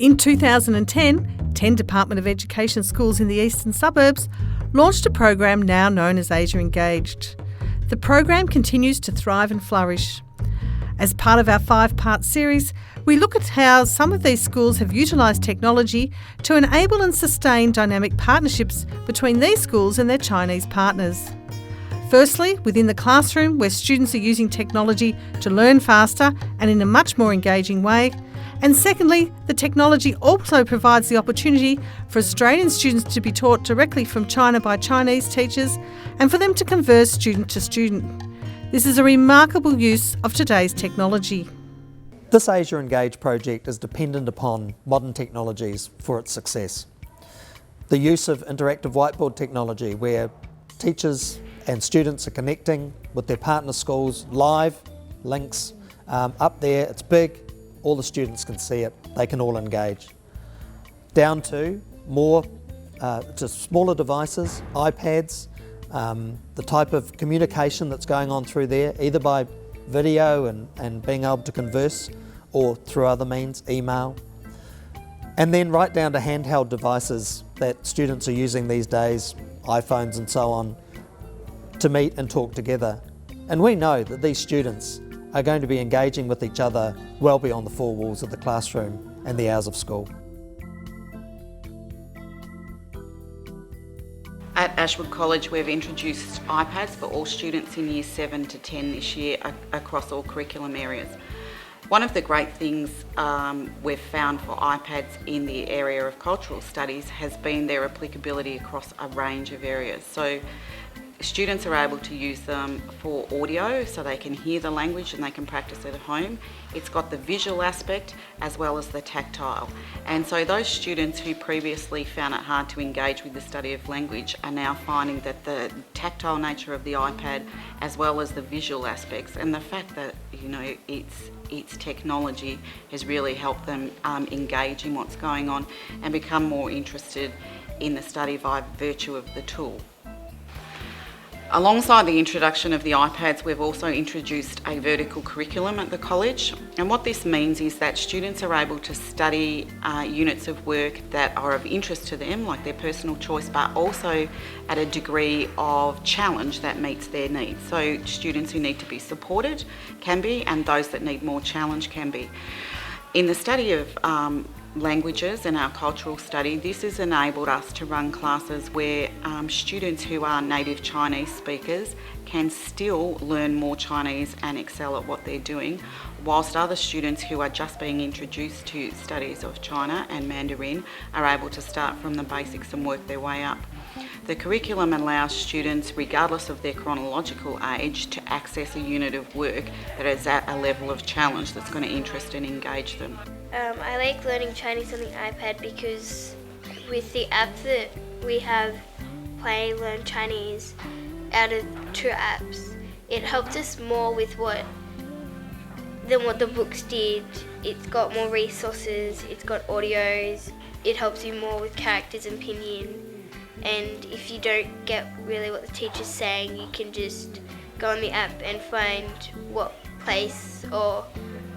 In 2010, 10 Department of Education schools in the eastern suburbs launched a program now known as Asia Engaged. The program continues to thrive and flourish. As part of our 5-part series, we look at how some of these schools have utilised technology to enable and sustain dynamic partnerships between these schools and their Chinese partners. Firstly, within the classroom, where students are using technology to learn faster and in a much more engaging way. And secondly, the technology also provides the opportunity for Australian students to be taught directly from China by Chinese teachers and for them to converse student to student. This is a remarkable use of today's technology. This Asia Engage project is dependent upon modern technologies for its success. The use of interactive whiteboard technology where teachers and students are connecting with their partner schools live, links up there, it's big, all the students can see it, they can all engage. Down to more, to smaller devices, iPads, the type of communication that's going on through there, either by video and being able to converse or through other means, email. And then right down to handheld devices that students are using these days, iPhones and so on, to meet and talk together. And we know that these students are going to be engaging with each other well beyond the 4 walls of the classroom and the hours of school. At Ashwood College, we've introduced iPads for all students in Year 7 to 10 this year across all curriculum areas. One of the great things we've found for iPads in the area of cultural studies has been their applicability across a range of areas. So students are able to use them for audio so they can hear the language and they can practice it at home. It's got the visual aspect as well as the tactile. And so those students who previously found it hard to engage with the study of language are now finding that the tactile nature of the iPad as well as the visual aspects and the fact that its technology has really helped them engage in what's going on and become more interested in the study by virtue of the tool. Alongside the introduction of the iPads, we've also introduced a vertical curriculum at the college. And what this means is that students are able to study units of work that are of interest to them, like their personal choice, but also at a degree of challenge that meets their needs. So students who need to be supported can be, and those that need more challenge can be. In the study of languages and our cultural study, this has enabled us to run classes where students who are native Chinese speakers can still learn more Chinese and excel at what they're doing, whilst other students who are just being introduced to studies of China and Mandarin are able to start from the basics and work their way up. The curriculum allows students, regardless of their chronological age, to access a unit of work that is at a level of challenge that's going to interest and engage them. I like learning Chinese on the iPad because with the app that we have, Play Learn Chinese, out of 2 apps, it helped us more with than what the books did. It's got more resources, it's got audios, it helps you more with characters and pinyin. And if you don't get really what the teacher's saying, you can just go on the app and find what place or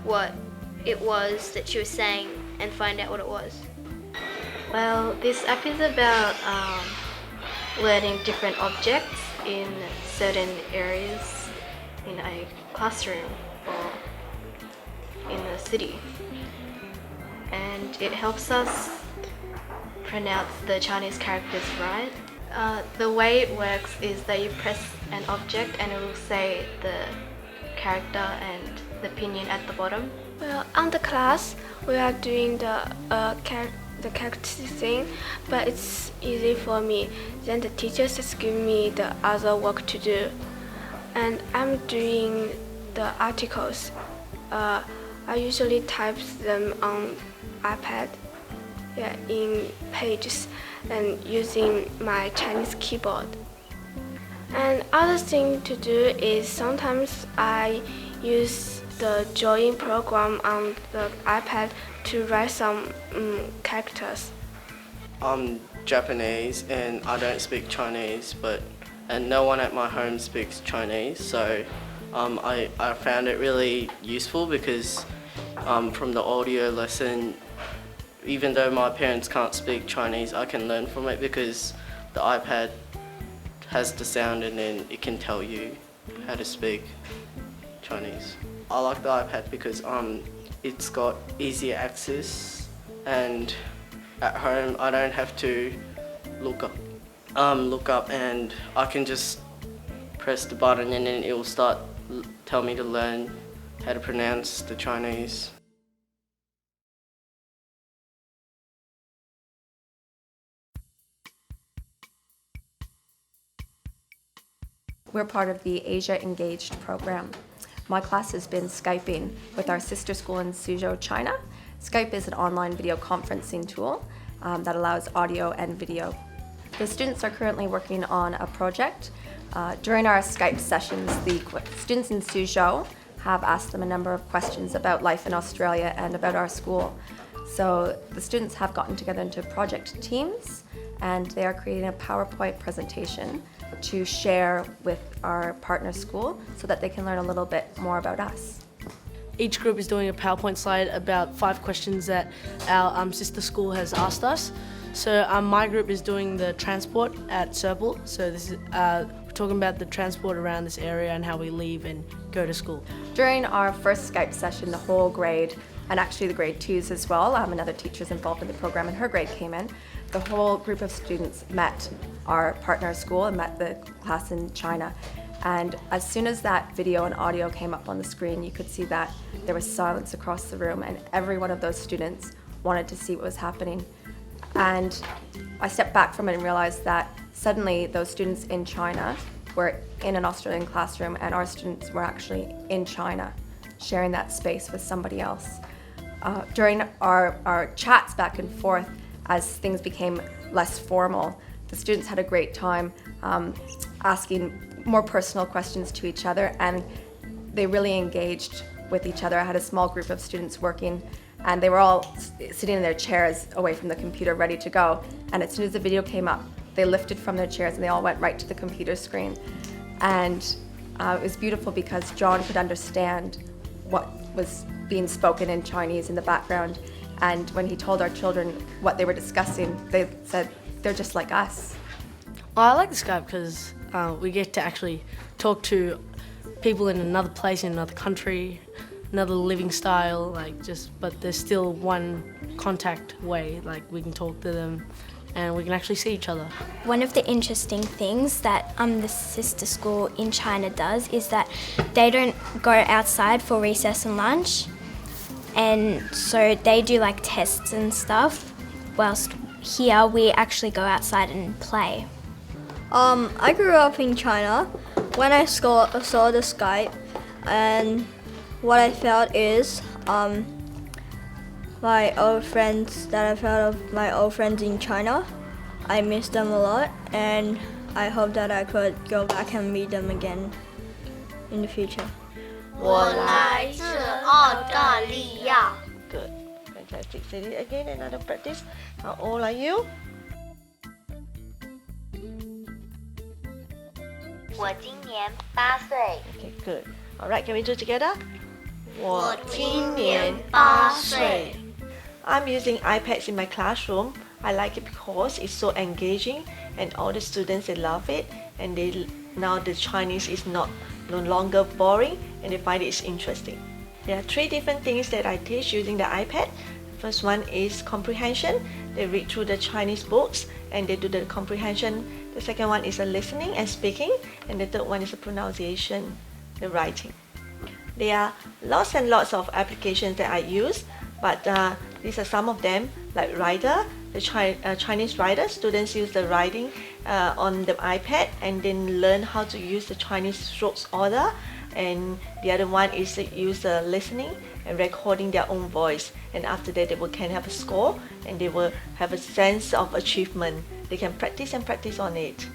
what it was that she was saying and find out what it was. Well, this app is about learning different objects in certain areas in a classroom or in a city. And it helps us pronounce the Chinese characters right. The way it works is that you press an object and it will say the character and the pinyin at the bottom. Well, on the class, we are doing the character thing, but it's easy for me. Then the teacher just give me the other work to do. And I'm doing the articles. I usually type them on iPad, in Pages, and using my Chinese keyboard. And other thing to do is sometimes I use the drawing program on the iPad to write some characters. I'm Japanese and I don't speak Chinese, and no one at my home speaks Chinese, so I found it really useful because from the audio lesson even though my parents can't speak Chinese, I can learn from it because the iPad has the sound and then it can tell you how to speak Chinese. I like the iPad because it's got easier access, and at home I don't have to look up and I can just press the button and then it will tell me to learn how to pronounce the Chinese. We're part of the Asia Engaged program. My class has been Skyping with our sister school in Suzhou, China. Skype is an online video conferencing tool that allows audio and video. The students are currently working on a project. During our Skype sessions, the students in Suzhou have asked them a number of questions about life in Australia and about our school. So the students have gotten together into project teams and they are creating a PowerPoint presentation to share with our partner school so that they can learn a little bit more about us. Each group is doing a PowerPoint slide about 5 questions that our sister school has asked us. So my group is doing the transport at Serpil. So this is we're talking about the transport around this area and how we leave and go to school. During our first Skype session, the whole grade, and actually the grade 2s as well, another teacher's involved in the program and her grade came in. The whole group of students met our partner school and met the class in China. And as soon as that video and audio came up on the screen, you could see that there was silence across the room and every one of those students wanted to see what was happening. And I stepped back from it and realized that suddenly those students in China were in an Australian classroom and our students were actually in China, sharing that space with somebody else. During our chats back and forth, as things became less formal, the students had a great time asking more personal questions to each other, and they really engaged with each other. I had a small group of students working, and they were all sitting in their chairs away from the computer ready to go, and as soon as the video came up, they lifted from their chairs and they all went right to the computer screen. And it was beautiful because John could understand what was being spoken in Chinese in the background, and when he told our children what they were discussing, they said, they're just like us. I like the Skype because we get to actually talk to people in another place, in another country, another living style, but there's still one contact way, we can talk to them and we can actually see each other. One of the interesting things that the sister school in China does is that they don't go outside for recess and lunch, and so they do tests and stuff, whilst here we actually go outside and play. I grew up in China. When I saw the Skype, and what I felt is my old friends that I felt of my old friends in China. I miss them a lot, and I hope that I could go back and meet them again in the future. 我来自澳大利亚. Good, fantastic. Say it again, another practice. How old are you? 我今年8岁. Okay, good. All right, can we do it together? 我今年8岁. I'm using iPads in my classroom. I like it because it's so engaging and all the students, they love it, and now the Chinese is no longer boring and they find it interesting. There are 3 different things that I teach using the iPad. First one is comprehension. They read through the Chinese books and they do the comprehension. The second one is the listening and speaking, and the third one is the pronunciation, the writing. There are lots and lots of applications that I use, but these are some of them, like Writer, the Chinese writer. Students use the writing on the iPad and then learn how to use the Chinese strokes order. And the other one is to use the listening and recording their own voice. And after that, they can have a score and they will have a sense of achievement. They can practice and practice on it.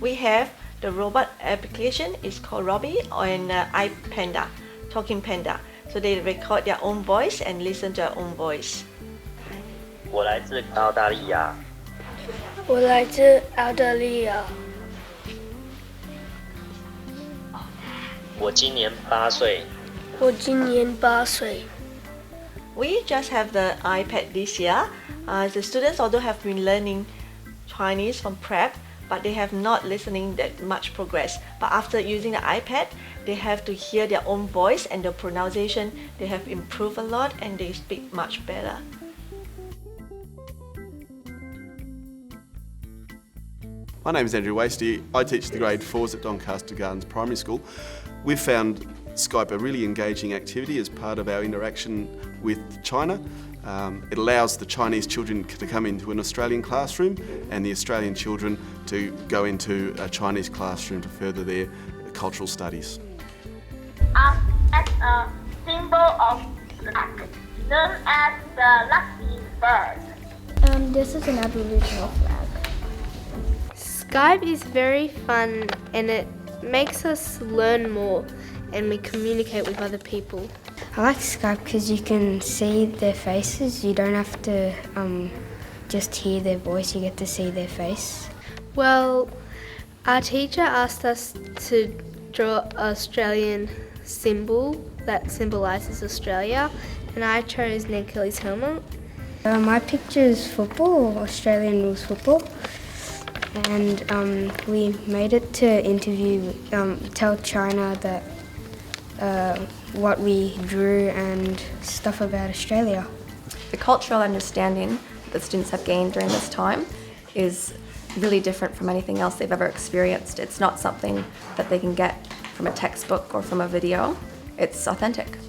We have the robot application. It's called Robbie and iPanda, Talking Panda. So they record their own voice and listen to their own voice. 我来自澳大利亚。我来自澳大利亚。我今年8岁。我今年8岁。We just have the iPad this year. The students although have been learning Chinese from prep, but they have not listening that much progress. But after using the iPad, they have to hear their own voice and the pronunciation. They have improved a lot and they speak much better. My name is Andrew Wasty. I teach the grade 4s at Doncaster Gardens Primary School. We've found Skype a really engaging activity as part of our interaction with China. It allows the Chinese children to come into an Australian classroom and the Australian children to go into a Chinese classroom to further their cultural studies. As a symbol of luck, known as the lucky bird. This is an Aboriginal flag. Skype is very fun and it makes us learn more and we communicate with other people. I like Skype because you can see their faces. You don't have to just hear their voice, you get to see their face. Well, our teacher asked us to draw an Australian symbol that symbolises Australia and I chose Ned Kelly's helmet. My picture is football, Australian rules football. And we made it to interview, tell China that what we drew and stuff about Australia. The cultural understanding that students have gained during this time is really different from anything else they've ever experienced. It's not something that they can get from a textbook or from a video. It's authentic.